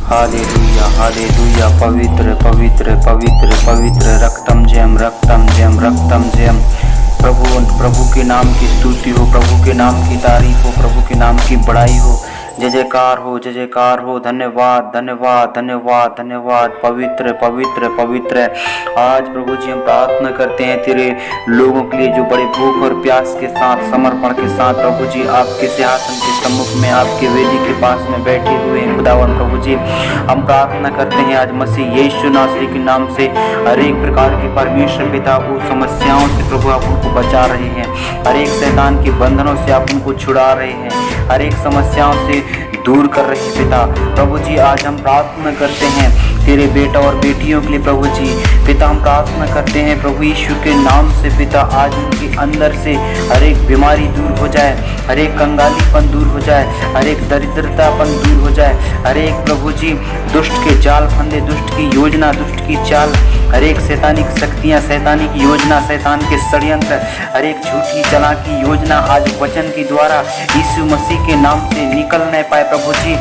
Hallelujah hallelujah. पवित्र पवित्र पवित्र पवित्र रक्तम जयम रक्तम जयम रक्तम जयम। प्रभु के नाम की स्तुति हो, प्रभु के नाम की तारीफ हो, प्रभु के नाम की बड़ाई हो। जय जयकार हो, जय जयकार हो। धन्यवाद धन्यवाद धन्यवाद धन्यवाद। पवित्र पवित्र पवित्र। आज प्रभु जी हम प्रार्थना करते हैं तेरे लोगों के लिए जो बड़े भूख और प्यास के साथ, समर्पण के साथ प्रभु जी आपके सिंहासन के सम्मुख में, आपके वेदी के पास में बैठे हुए हैं खुदावन। प्रभु जी हम प्रार्थना करते हैं आज मसीह यीशु नासरी के नाम से हर एक प्रकार के परमेश्वर पिता वो समस्याओं से प्रभु आप उनको बचा रहे हैं, हर एक शैतान के बंधनों से आप उनको छुड़ा रहे हैं, हर एक समस्याओं से दूर कर रहे हैं पिता। प्रभु जी आज हम प्रार्थना करते हैं तेरे बेटा और बेटियों के लिए प्रभु जी। पिता हम प्रार्थना करते हैं प्रभु यीशु के नाम से पिता, आज उनके अंदर से हर एक बीमारी दूर हो जाए, हर एक कंगालीपन दूर हो जाए, हर एक दरिद्रतापन दूर हो जाए, हर एक प्रभु जी दुष्ट के जाल फंदे, दुष्ट की योजना, दुष्ट की चाल, हर एक शैतानिक शक्तियाँ, शैतानिक योजना, शैतान के षड्यंत्र, हर एक झूठी चालाकी योजना आज वचन के द्वारा यीशु मसीह के नाम से निकल नहीं पाए प्रभु जी।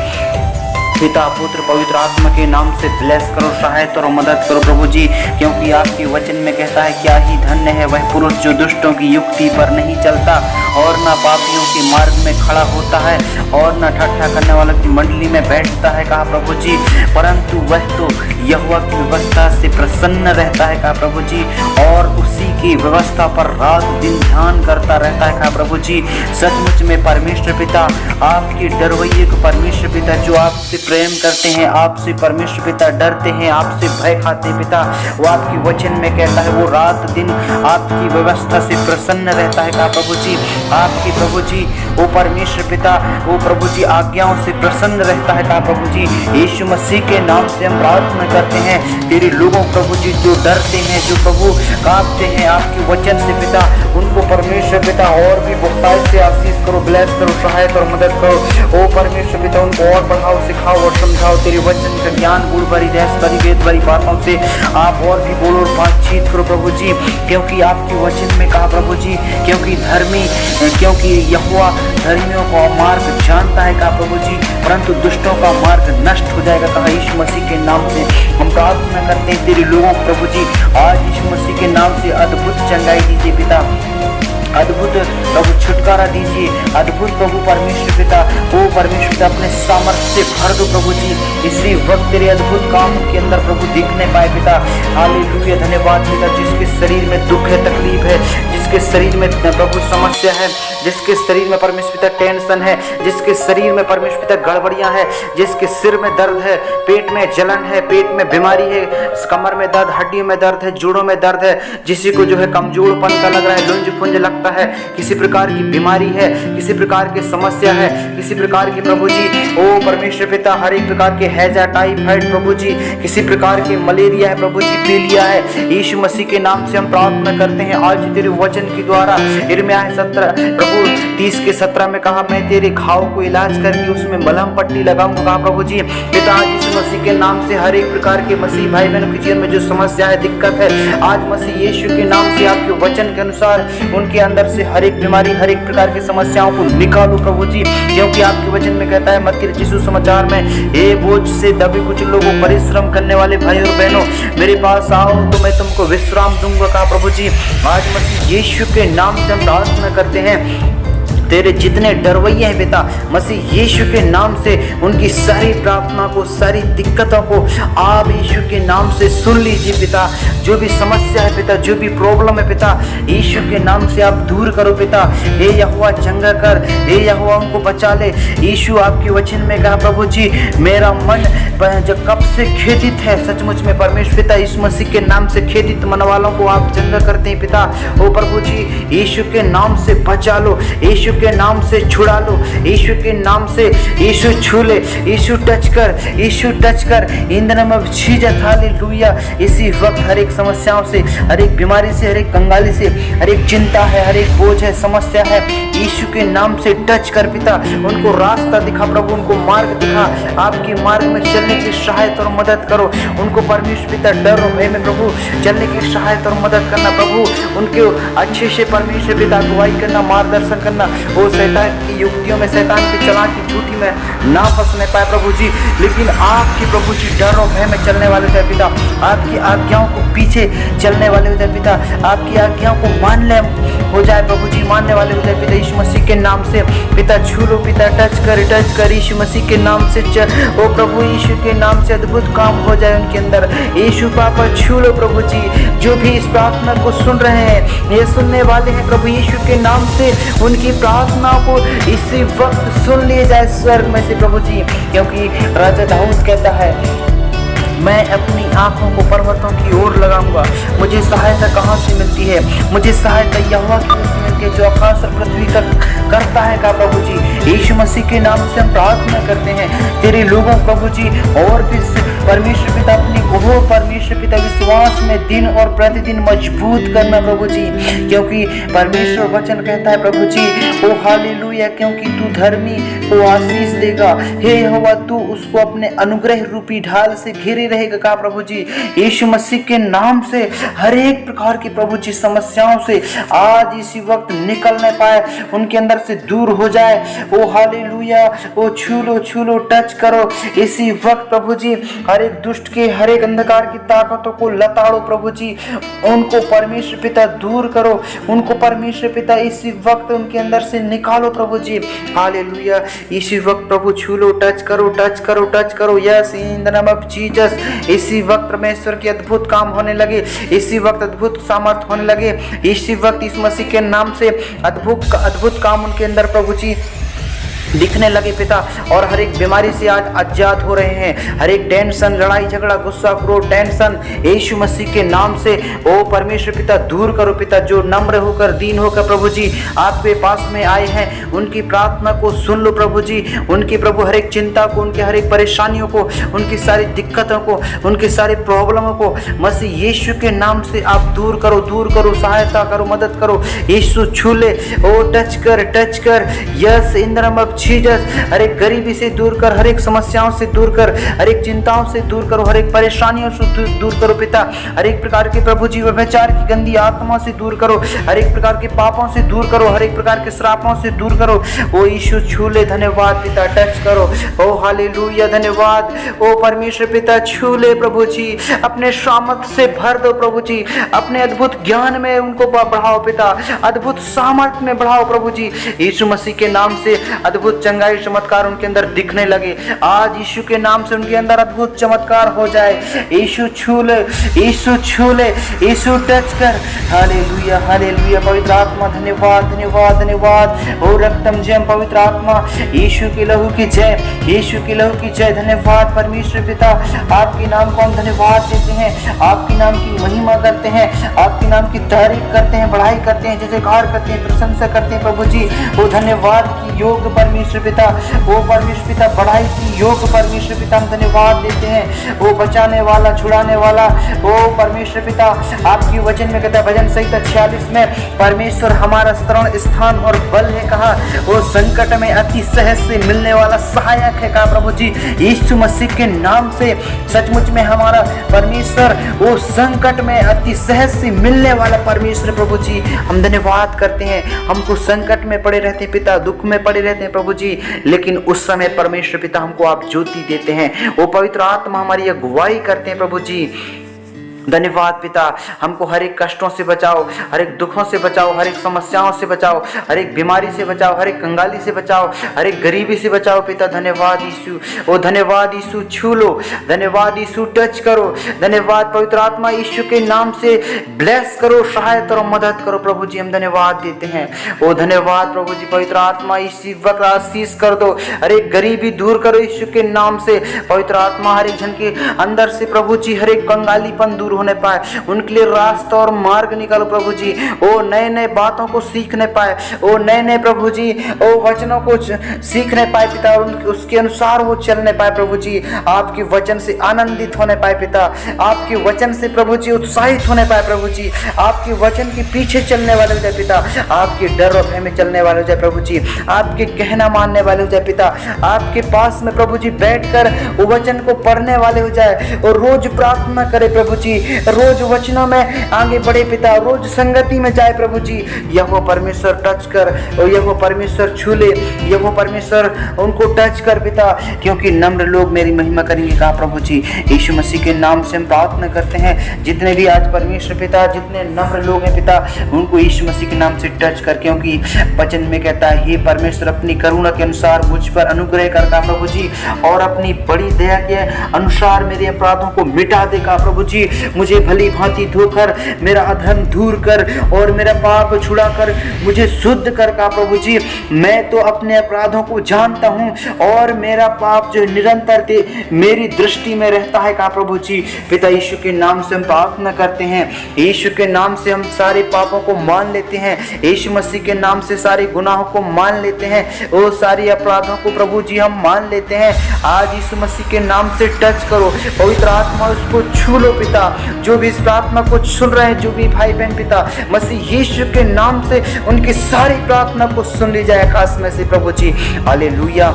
पिता पुत्र पवित्र आत्मा के नाम से ब्लेस करो, सहायता और मदद करो प्रभु जी, क्योंकि आपके वचन में कहता है क्या ही धन्य है वह पुरुष जो दुष्टों की युक्ति पर नहीं चलता और न पापियों के मार्ग में खड़ा होता है और न ठट्ठा करने वालों की मंडली में बैठता है कहा प्रभु जी, परंतु वह तो यहोवा की व्यवस्था से प्रसन्न रहता है कहा प्रभु जी, और उसी की व्यवस्था पर रात दिन ध्यान करता रहता है कहा प्रभु जी। सचमुच में परमेश्वर पिता आपके डरवैये को परमेश्वर पिता जो आपसे प्रेम करते हैं, आपसे परमेश्वर पिता डरते हैं, आपसे भय खाते हैं पिता, वो आपकी वचन में कहता है वो रात दिन आपकी व्यवस्था से प्रसन्न रहता है कहा प्रभु जी। आपकी प्रभु जी वो परमेश्वर पिता वो प्रभु जी आज्ञाओं से प्रसन्न रहता है कहा प्रभु जी। यीशु मसीह के नाम से हम प्रार्थना करते हैं तेरे लोगों प्रभु जी जो डरते हैं, जो प्रभु कांपते हैं आपके वचन से पिता, उनको परमेश्वर पिता और भी बहुतायत से आशीष करो, ब्लेस करो, सहायता और मदद करो। ओ परमेश्वर पिता उनको और बढ़ाओ, सिखाओ और समझाओ तेरे वचन का ज्ञान, गुण भरी रहस्य भरी वेद भरी बातों से आप और भी बोलो और बातचीत करो प्रभु जी, क्योंकि आपके वचन में कहा प्रभु जी, क्योंकि यहोवा धर्मियों का मार्ग जानता है कहा प्रभु जी, परंतु दुष्टों का मार्ग नष्ट हो जाएगा कहा। यीशु मसीह के नाम से हम प्रार्थना करते हैं तेरे लोगों प्रभु जी, आज यीशु मसीह के नाम से अद्भुत चंगाई दीजिए पिता, अद्भुत प्रभु छुटकारा दीजिए, अद्भुत प्रभु परमेश्वर पिता वो परमेश्वर पिता अपने सामर्थ्य से भर दो प्रभु जी, इसी वक्त तेरे अद्भुत काम के अंदर प्रभु दिखने पाए पिता। हालेलुया धन्यवाद पिता, जिसके शरीर में दुख है, तकलीफ है, जिसके शरीर में प्रभु समस्या है, जिसके शरीर में परमेश्वर पिता टेंशन है, जिसके शरीर में परमेश्वर पिता गड़बड़ियां है, जिसके सिर में दर्द है, पेट में जलन है, पेट में बीमारी है, कमर में दर्द, हड्डियों में दर्द है, जोड़ों में दर्द है, जिसी को जो है कमजोरपन का लग रहा है, लुंज फुंज लगता है, किसी प्रकार की बीमारी है, किसी प्रकार की समस्या है, किसी प्रकार की प्रभु जी ओ परमेश्वर पिता हर एक प्रकार के हैजा, टाइफाइड प्रभु जी, किसी प्रकार की मलेरिया है प्रभु जी, पीलिया है, यीशु मसीह के नाम से हम प्रार्थना करते हैं आज तेरे वचन के द्वारा। यिर्मयाह 17 प्रभु 30 के 17 में कहा मैं तेरे घाव को इलाज करके उसमें मलहम पट्टी लगाऊंगा कहा प्रभु जी। पिता यीशु मसीह के नाम से हर एक प्रकार के मसीह भाई बहनों के जीवन में जो समस्या है, दिक्कत है, आज मसीह यीशु के नाम से आपके वचन के अनुसार उनके अंदर से हर एक बीमारी, हर एक प्रकार की समस्याओं को निकालो प्रभु जी, क्योंकि आपके वचन में कहता है मत्ती रचित सुसमाचार में, हे बोझ से दबे कुछ लोगों, परिश्रम करने वाले भाई और बहनों मेरे पास आओ तो मैं तुमको विश्राम दूंगा कहा प्रभु जी। आज मसीह यीशु के नाम से हम प्रार्थना करते हैं तेरे जितने डरवैये हैं पिता, मसीह यीशु के नाम से उनकी सारी प्रार्थना को, सारी दिक्कतों को आप यीशु के नाम से सुन लीजिए पिता। जो भी समस्या है पिता, जो भी प्रॉब्लम है पिता, यीशु के नाम से आप दूर करो पिता। हे यहोवा चंगा कर, हे यहोवा उनको बचा ले। यीशु आपके वचन में कहा प्रभु जी मेरा मन जो कब से खेदित है, सचमुच में परमेश्वर पिता यीशु मसीह के नाम से खेदित मन वालों को आप चंगा करते हैं पिता। ओ प्रभु जी यीशु के नाम से बचा लो, यीशु के नाम से छुड़ा लो, यीशु के नाम से यीशु छू ले, यीशु टच कर इन दिनों में जीसस हालेलुया। इसी वक्त हर एक समस्याओं से, हर एक बीमारी से, हर एक कंगाली से, हर एक चिंता है, हर एक बोझ है, समस्या है, यीशु के नाम से टच कर पिता, उनको रास्ता दिखा प्रभु, उनको मार्ग दिखा, आपके मार्ग में चलने की सहायता और मदद करो, उनको परमेश्वर पिता डर और भय में प्रभु चलने की सहायता और मदद करना प्रभु, उनके अच्छे से परमेश्वर पिता अगुवाई करना, मार्गदर्शन करना, वो शैतान की युक्तियों में, शैतान की चालाकी झूठी में ना फंसने पाए प्रभु जी, लेकिन आपकी प्रभु जी डर और भय में चलने वाले हो जाए पिता, आपकी आज्ञाओं को पीछे चलने वाले हो जाए पिता, आपकी आज्ञाओं को मानने हो जाए प्रभु जी, मानने वाले हो जाए पिता, यीशु मसीह के नाम से पिता छू लो पिता, टच कर यीशु मसीह के नाम से ओ प्रभु यीशु के नाम से अद्भुत काम हो जाए उनके अंदर। यीशु पापा छू लो प्रभु जी, जो भी इस प्रार्थना को सुन रहे हैं, ये सुनने वाले हैं प्रभु यीशु के नाम से, उनकी प्रार्थना को इसी वक्त सुन लिए जाए स्वर्ग में से प्रभु जी, क्योंकि राजा दाऊद कहता है मैं अपनी आंखों को पर्वतों की ओर लगाऊंगा, मुझे सहायता कहाँ से मिलती है, मुझे सहायता यहोवा की ओर से मिलती है जो आकाश और पृथ्वी का करता है का प्रभु जी। यीशु मसीह के नाम से हम प्रार्थना करते हैं तेरे लोगों प्रभु जी, और भी परमेश्वर पिता अपनी वो परमेश्वर पिता विश्वास में दिन और प्रतिदिन मजबूत करना प्रभु जी, क्योंकि परमेश्वर वचन कहता है प्रभु जी ओ हालेलुया, क्योंकि तू धर्मी को आशीष देगा, हे यहोवा तू उसको अपने अनुग्रह रूपी ढाल से घेरे रहेगा का प्रभु जी। यीशु मसीह के नाम से हर एक प्रकार की प्रभु जी समस्याओं से आज इसी वक्त निकलने पाए, उनके अंदर से दूर हो जाए। ओ हालेलुया, ओ छू लो टच करो इसी वक्त प्रभु जी, हर एक दुष्ट के हर एक अंधकार की ताकतों को लताड़ो प्रभु जी, उनको परमेश्वर पिता दूर करो, उनको परमेश्वर पिता इसी वक्त उनके अंदर से निकालो प्रभु जी। हालेलुया, इसी वक्त प्रभु छू लो, टच करो yes in the name of Jesus. इसी वक्त परमेश्वर के अद्भुत काम होने लगे, इसी वक्त अद्भुत सामर्थ होने लगे, इसी वक्त इस मसीह के नाम से अद्भुत काम उनके अंदर प्रभु जी दिखने लगे पिता, और हर एक बीमारी से आज आजाद हो रहे हैं, हर एक टेंशन, लड़ाई झगड़ा, गुस्सा, क्रोध, टेंशन यीशु मसीह के नाम से ओ परमेश्वर पिता दूर करो पिता। जो नम्र होकर दीन होकर प्रभु जी आपके पास में आए हैं, उनकी प्रार्थना को सुन लो प्रभु जी, उनकी प्रभु हर एक चिंता को, उनकी हर एक परेशानियों को, उनकी सारी दिक्कतों को, उनकी सारी प्रॉब्लमों को मसीह यीशु के नाम से आप दूर करो, सहायता करो, मदद करो। यीशु छू ले, ओ टच कर yes in the name of Jesus. हर एक गरीबी से दूर कर, हर एक समस्याओं से दूर कर, हर एक चिंताओं से दूर करो, हर एक परेशानियों से दूर करो पिता, हर एक प्रकार के प्रभु जी व्यभिचार की गंदी आत्मा से दूर करो, हर एक प्रकार के पापों से दूर करो, हर एक प्रकार के श्रापों से दूर करो। ओ यीशु छू ले, धन्यवाद पिता, टच करो, ओ हालेलुया, धन्यवाद ओ परमेश्वर पिता, छू ले प्रभु जी, अपने सामर्थ से भर दो प्रभु जी, अपने अद्भुत ज्ञान में उनको बढ़ाओ पिता, अद्भुत सामर्थ्य में बढ़ाओ प्रभु जी। यीशु मसीह के नाम से अद्भुत चंगाई चमत्कार उनके अंदर दिखने लगे, आज यीशु के नाम से उनके अंदर अद्भुत चमत्कार हो जाए। यीशु छू ले, यीशु टच कर। हालेलुया, पवित्र आत्मा धन्यवाद ओ रक्तम जय पवित्र आत्मा, यीशु के लहू की जय, धन्यवाद परमेश्वर पिता, आपके नाम को हम धन्यवाद देते हैं, आपके नाम की महिमा करते हैं, आपके नाम की तारीफ करते हैं, बढ़ाई करते हैं, जय जयकार करते हैं, प्रशंसा करते हैं प्रभु जी। वो धन्यवाद की योग परमेश्वर पिता, वो परमेश्वर पिता बढ़ाई की योग परमेश्वर पिता, हम धन्यवाद देते हैं। वो बचाने वाला, छुड़ाने वाला, वो परमेश्वर पिता, आपकी वचन में कहता है भजन संहिता 46 में, परमेश्वर हमारा शरण स्थान और बल है कहा, वो संकट में अति सहज से मिलने वाला सहायक है कहा प्रभु जी। यीशु मसीह के नाम से सचमुच में हमारा परमेश्वर वो संकट में अति सहज से मिलने वाला परमेश्वर प्रभु जी, हम धन्यवाद करते हैं। हमको संकट में पड़े रहते हैं पिता, दुख में पड़े रहते हैं प्रभु जी, लेकिन उस समय परमेश्वर पिता हमको आप ज्योति देते हैं, वो पवित्र आत्मा हमारी अगुवाई करते हैं प्रभु जी। धन्यवाद पिता, हमको हर एक कष्टों से बचाओ, हर एक दुखों से बचाओ, हर एक समस्याओं से बचाओ, हर एक बीमारी से बचाओ, हर एक कंगाली से बचाओ, हर एक गरीबी से बचाओ पिता। धन्यवाद यीशु, ओ धन्यवाद यीशु, छू लो, धन्यवाद यीशु, टच करो, धन्यवाद पवित्र आत्मा, यीशु के नाम से ब्लेस करो, सहायता और मदद करो प्रभु जी, हम धन्यवाद देते हैं। ओ धन्यवाद प्रभु जी, पवित्र आत्मा इसी वक्त आशीष कर दो, हर एक गरीबी दूर करो यीशु के नाम से। पवित्र आत्मा हर एक जन के अंदर से प्रभु जी हर एक कंगालीपन दूर होने पाए, उनके लिए रास्ता और मार्ग निकालो प्रभु जी। ओ नए नए बातों को सीखने पाए, ओ नए नए प्रभु जी ओ वचनों को सीखने पाए पिता, और उसके अनुसार वो चलने पाए प्रभु जी। आपके वचन से आनंदित होने पाए पिता, आपके वचन से प्रभु जी उत्साहित होने पाए प्रभु जी, आपके वचन के पीछे चलने वाले हो जाए पिता, आपके डर और भय में चलने वाले हो जाए प्रभु जी, आपके कहना मानने वाले हो जाए पिता, आपके पास में प्रभु जी बैठकर वो वचन को पढ़ने वाले हो जाए और रोज प्रार्थना करे प्रभु जी। रोज वचनों में आगे बढ़े पिता, रोज संगति में जाए प्रभु जी। यहोवा परमेश्वर टच कर, यहोवा परमेश्वर छू ले, यहोवा परमेश्वर उनको टच कर पिता, क्योंकि नम्र लोग मेरी महिमा करेंगे कहा प्रभु जी। यीशु मसीह के नाम से हम प्रार्थना करते हैं, जितने भी आज परमेश्वर पिता जितने नम्र लोग हैं पिता, उनको यीशु मसीह के नाम से टच कर, क्योंकि वचन में कहता है हे परमेश्वर अपनी करुणा के अनुसार मुझ पर अनुग्रह कर का प्रभु जी, और अपनी बड़ी दया के अनुसार मेरे अपराधों को मिटा दे का प्रभु जी। मुझे भली भांति धोकर मेरा अधर्म दूर कर और मेरा पाप छुड़ा कर मुझे शुद्ध कर का प्रभु जी। मैं तो अपने अपराधों को जानता हूँ और मेरा पाप जो निरंतर मेरी दृष्टि में रहता है का प्रभु जी। पिता यीशु के नाम से हम प्रार्थना करते हैं, यीशु के नाम से हम सारे पापों को मान लेते हैं, यीशु मसीह के नाम से सारे गुनाहों को मान लेते हैं, वो सारे अपराधों को प्रभु जी हम मान लेते हैं। आज यीशु मसीह के नाम से टच करो, पवित्र आत्मा उसको छू लो पिता। जो भी इस प्रार्थना को सुन रहे हैं, जो भी भाई बहन पिता, मसीह यीशु के नाम से उनकी सारी प्रार्थना को सुन ली जाए खास में से प्रभु जी। हालेलुया।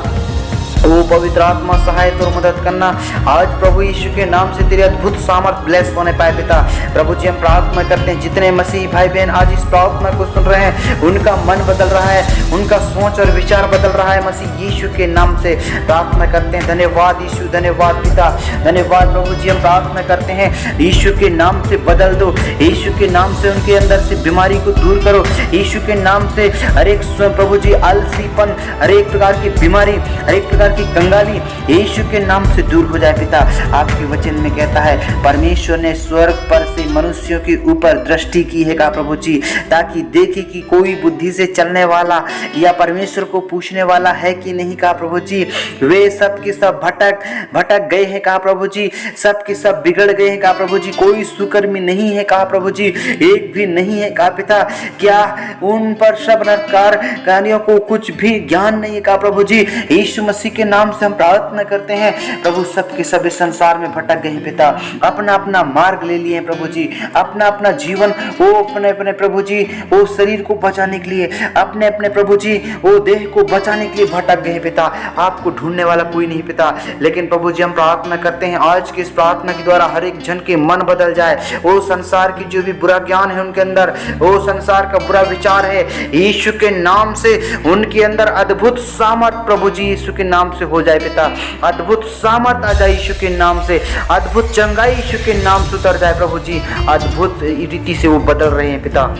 वो पवित्र आत्मा सहायता और मदद करना आज प्रभु यीशु के नाम से तेरे अद्भुत सामर्थ ब्लेस होने पाए पिता। प्रभु जी हम प्रार्थना करते हैं, जितने मसीही भाई बहन आज इस प्रार्थना को सुन रहे हैं, उनका मन बदल रहा है, उनका सोच और विचार बदल रहा है, मसीह यीशु के नाम से प्रार्थना करते हैं। धन्यवाद यीशु, धन्यवाद पिता, धन्यवाद प्रभु जी। हम प्रार्थना करते हैं यीशु के नाम से बदल दो, यीशु के नाम से उनके अंदर से बीमारी को दूर करो, यीशु के नाम से हर एक प्रभु जी आलसीपन, हर एक प्रकार की बीमारी, हर एक प्रकार की कंगाली यीशु के नाम से दूर हो जाए पिता। आपके वचन में कहता है परमेश्वर ने स्वर्ग पर से मनुष्यों के ऊपर दृष्टि की है का प्रभु जी, ताकि देखे कि कोई बुद्धि से चलने वाला या परमेश्वर को पूछने वाला है कि नहीं का प्रभु जी। वे सब के सब भटक गए हैं का प्रभु जी, सब के सब बिगड़ गए हैं का प्रभु जी। कोई सुकर्मी नहीं है का प्रभु जी, एक भी नहीं है का पिता। क्या उन पर सब नरकारियों को कुछ भी ज्ञान नहीं है का प्रभु जी। यीशु मसीह के नाम से हम प्रार्थना करते हैं प्रभु, सबके सब इस संसार में भटक गए हैं पिता, अपना अपना मार्ग ले लिए हैं प्रभु जी, अपना अपना जीवन वो अपने अपने प्रभु जी वो शरीर को बचाने के लिए, अपने अपने प्रभु जी वो देह को बचाने के लिए भटक गए हैं पिता। आपको ढूंढने वाला कोई नहीं पिता, लेकिन प्रभु जी हम प्रार्थना करते हैं आज की इस प्रार्थना के द्वारा हर एक जन के मन बदल जाए। वो संसार की जो भी बुरा ज्ञान है उनके अंदर, वो संसार का बुरा विचार है, यीशु के नाम से उनके अंदर अद्भुत सामर्थ प्रभु जी यीशु के नाम से हो जाए पिता। अद्भुत सामर्थ आ जाए यीशु के नाम से, अद्भुत चंगाई यीशु के नाम से उतर जाए प्रभु जी। अद्भुत रीति से वो बदल रहे हैं पिता,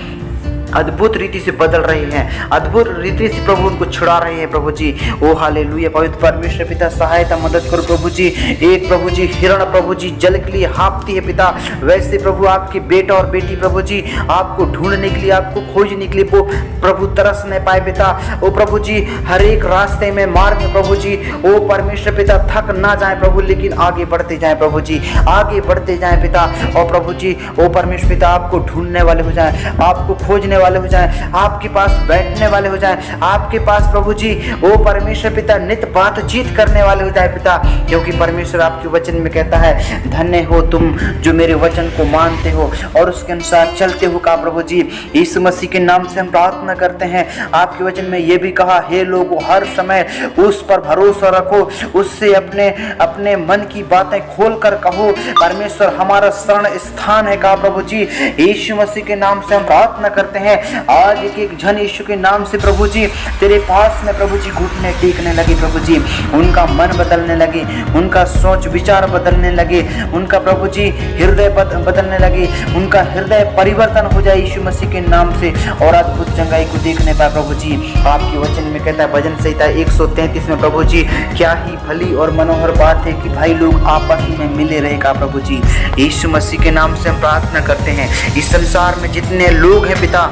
अद्भुत रीति से बदल रहे हैं, अद्भुत रीति से प्रभु उनको छुड़ा रहे हैं प्रभु जी। ओ हालेलुया। पवित्र परमेश्वर पिता सहायता मदद करो प्रभु जी। एक प्रभु जी हिरण प्रभु जी जल के लिए हाँफती है पिता, वैसे प्रभु आपके बेटा और बेटी प्रभु जी आपको ढूंढने के लिए, आपको खोजने के लिए वो प्रभु तरस नहीं पाए पिता। ओ प्रभु जी हर एक रास्ते में मार्ग में प्रभु जी ओ परमेश्वर पिता थक ना जाए प्रभु, लेकिन आगे बढ़ते जाए प्रभु जी, आगे बढ़ते जाए पिता। और प्रभु जी ओ परमेश्वर पिता आपको ढूंढने वाले हो जाए, आपको खोजने वाले हो जाए, आपके पास बैठने वाले हो जाए, आपके पास प्रभु जी वो परमेश्वर पिता नित्य बातचीत करने वाले हो जाए पिता। क्योंकि परमेश्वर आपके वचन में कहता है धन्य हो तुम जो मेरे वचन को मानते हो और उसके अनुसार चलते हो का प्रभु जी। यीशु मसीह के नाम से हम प्रार्थना करते हैं। आपके वचन में ये भी कहा हे लोगों हर समय उस पर भरोसा रखो, उससे अपने अपने मन की बातें खोल कर कहो, परमेश्वर हमारा शरण स्थान है का प्रभु जी। यीशु मसीह के नाम से हम प्रार्थना करते हैं आज एक एक जन यीशु के नाम से प्रभु जी तेरे पास में प्रभु जी घुटने टेकने लगे प्रभु जी, उनका मन बदलने लगे, उनका सोच विचार बदलने लगे, उनका प्रभु जी हृदय बदलने लगे, उनका हृदय परिवर्तन हो जाए यीशु मसीह के नाम से और अद्भुत चंगाई को देखने पाए प्रभु जी। आपके वचन में कहता है भजन संहिता 133 में प्रभु जी क्या ही भली और मनोहर बात है कि भाई लोग आपस में मिले रहेगा प्रभु जी। यीशु मसीह के नाम से हम प्रार्थना करते हैं इस संसार में जितने लोग हैं पिता,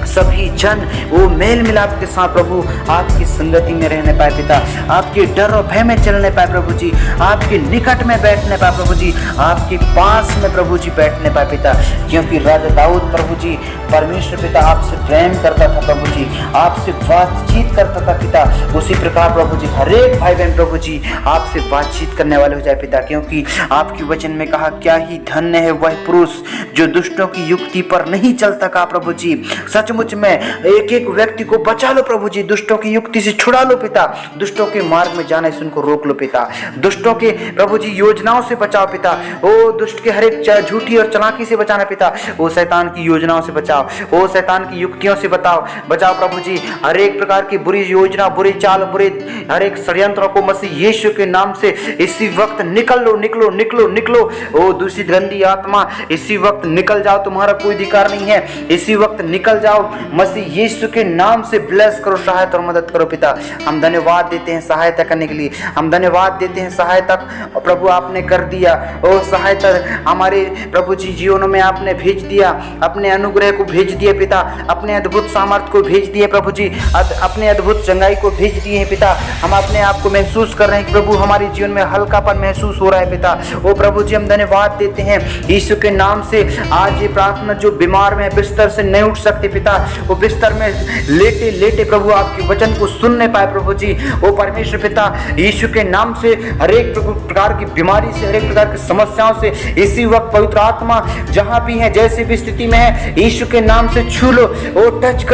सभी जन वो मेल मिलाप के साथ प्रभु आपकी संगति में रहने पाए पिता, आपके डर और भय में चलने पाए प्रभु जी, आपके निकट में बैठने पाए प्रभु जी, आपके पास में प्रभु जी बैठने पाए पिता। क्योंकि राजा दाऊद प्रभु जी परमेश्वर पिता आपसे प्रेम करता था प्रभु जी, आपसे बातचीत करता था पिता, उसी प्रकार प्रभु जी हर एक भाई बहन प्रभु जी आपसे बातचीत करने वाले हो जाए पिता। क्योंकि आपके वचन में कहा क्या ही धन्य है वह पुरुष जो दुष्टों की युक्ति पर नहीं चलता का प्रभु जी। सच सचमुच में एक एक व्यक्ति को बचा लो प्रभु जी, दुष्टों की युक्ति से छुड़ा लो पिता, दुष्टों के मार्ग में जाने से उनको रोक लो पिता, दुष्टों के प्रभु जी योजनाओं से बचाओ पिता, ओ दुष्ट के हर एक झूठी और चालाकी से बचाना पिता, ओ शैतान की योजनाओं से बचाओ, ओ शैतान की युक्तियों से बचाओ प्रभु जी, हर एक प्रकार की बुरी योजना, बुरी चाल, बुरे हर एक षड्यंत्रों को मसीह यीशु के नाम से इसी वक्त निकल लो, निकलो निकलो निकलो। ओ दूषित गंदी आत्मा इसी वक्त निकल जाओ, तुम्हारा कोई अधिकार नहीं है, इसी वक्त निकल जाओ मसीह यीशु के नाम से। ब्लेस करो, सहायता और मदद करो पिता। हम धन्यवाद देते हैं सहायता करने के लिए, हम धन्यवाद देते हैं सहायता प्रभु आपने कर दिया। ओ सहायता हमारे प्रभु जी जीवनों में आपने भेज दिया, अपने अनुग्रह को भेज दिए पिता, अपने अद्भुत सामर्थ्य को भेज दिए प्रभु जी, अपने अद्भुत चंगाई को भेज दिए हैं पिता। हम अपने आप को महसूस कर रहे हैं कि प्रभु हमारे जीवन में हल्कापन महसूस हो रहा है पिता। ओ प्रभु जी हम धन्यवाद देते हैं यीशु के नाम से। आज ये प्रार्थना जो बीमार में बिस्तर से नहीं उठ सकते पिता, वो बिस्तर में लेटे लेटे प्रभु आपके वचन को सुनने पाए प्रभु जी। ओ परमेश्वर पिता यीशु के नाम से हर एक प्रकार की बीमारी से, हर एक प्रकार की समस्याओं से इसी वक्त पवित्र आत्मा जहां भी है, जैसी भी स्थिति में है, यीशु के नाम से छू लो, ओ टच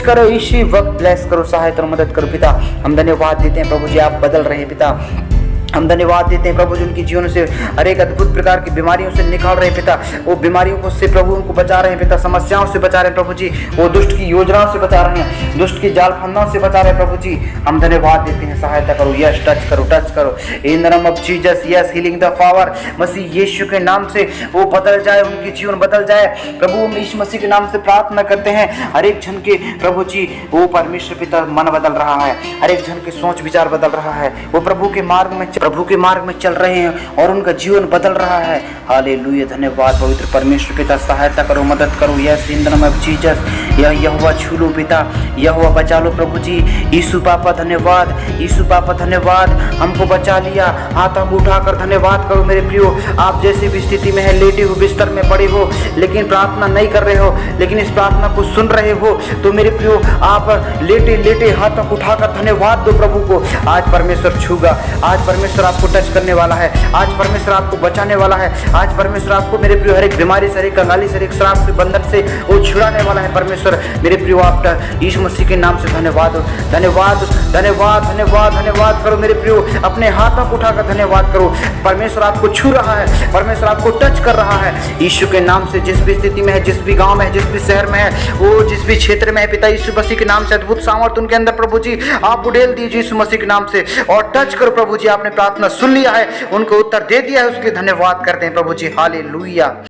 करो इसी वक्त। ब्लेस करो, सहायता और मदद करो पिता। हम धन्यवाद देते हैं प्रभु जी, आप बदल रहे हैं पिता। हम धन्यवाद देते हैं प्रभु जी, उनकी जीवन से हर एक अद्भुत प्रकार की बीमारियों से निकाल रहे हैं पिता, वो बीमारियों को से प्रभु उनको बचा रहे हैं पिता, समस्याओं से बचा रहे हैं प्रभु जी, वो दुष्ट की योजनाओं से बचा रहे हैं, दुष्ट की जाल फंदों से बचा रहे हैं प्रभु जी। हम धन्यवाद देते हैं, सहायता करो, यस टच करो in the name of Jesus, yes healing the power मसीह यीशु के नाम से वो बदल जाए, उनकी जीवन बदल जाए प्रभु। हम यीशु मसीह के नाम से प्रार्थना करते हैं, हर एक जन के प्रभु जी वो परमेश्वर पिता मन बदल रहा है, हर एक जन के सोच विचार बदल रहा है, वो प्रभु के मार्ग में चल रहे हैं और उनका जीवन बदल रहा है। हालेलुया, धन्यवाद पवित्र परमेश्वर पिता, सहायता करो, मदद करो, yes in the name of Jesus. यहोवा छू लो पिता, यहोवा बचा लो प्रभु जी। यीशु पापा धन्यवाद, यीशु पापा धन्यवाद, हमको बचा लिया, हाथों को उठाकर धन्यवाद करो मेरे प्रियो। आप जैसी भी स्थिति में है, लेटे हो, बिस्तर में पड़े हो, लेकिन प्रार्थना नहीं कर रहे हो, लेकिन इस प्रार्थना को सुन रहे हो, तो मेरे प्रियो आप लेटे लेटे हाथों को उठाकर धन्यवाद दो प्रभु को। आज परमेश्वर छूगा, आज परमेश्वर आपको टच करने वाला है, आज परमेश्वर आपको बचाने वाला है, आज परमेश्वर आपको मेरे प्रियो हर एक बीमारी से, हर एक कंगाली से, हर एक श्राप से, बंधन से वो छुड़ाने वाला है परमेश्वर। मेरे प्रियो आप यीशु मसीह के नाम से धन्यवाद धन्यवाद धन्यवाद धन्यवाद धन्यवाद करो मेरे प्रियो, अपने हाथों को उठाकर धन्यवाद करो। परमेश्वर आपको छू रहा है, परमेश्वर आपको टच कर रहा है यीशु के नाम से। जिस भी स्थिति में है, जिस भी गांव में है, जिस भी शहर में है, वो जिस भी क्षेत्र में है पिता, यीशु मसीह के नाम से अद्भुत सामर्थ उनके अंदर प्रभु जी आप उड़ेल दीजिए यीशु मसीह के नाम से, और टच करो प्रभु जी। आपने प्रार्थना सुन लिया है, उनको उत्तर दे दिया है, उसके लिए धन्यवाद करते हैं प्रभु जी। हालेलुया।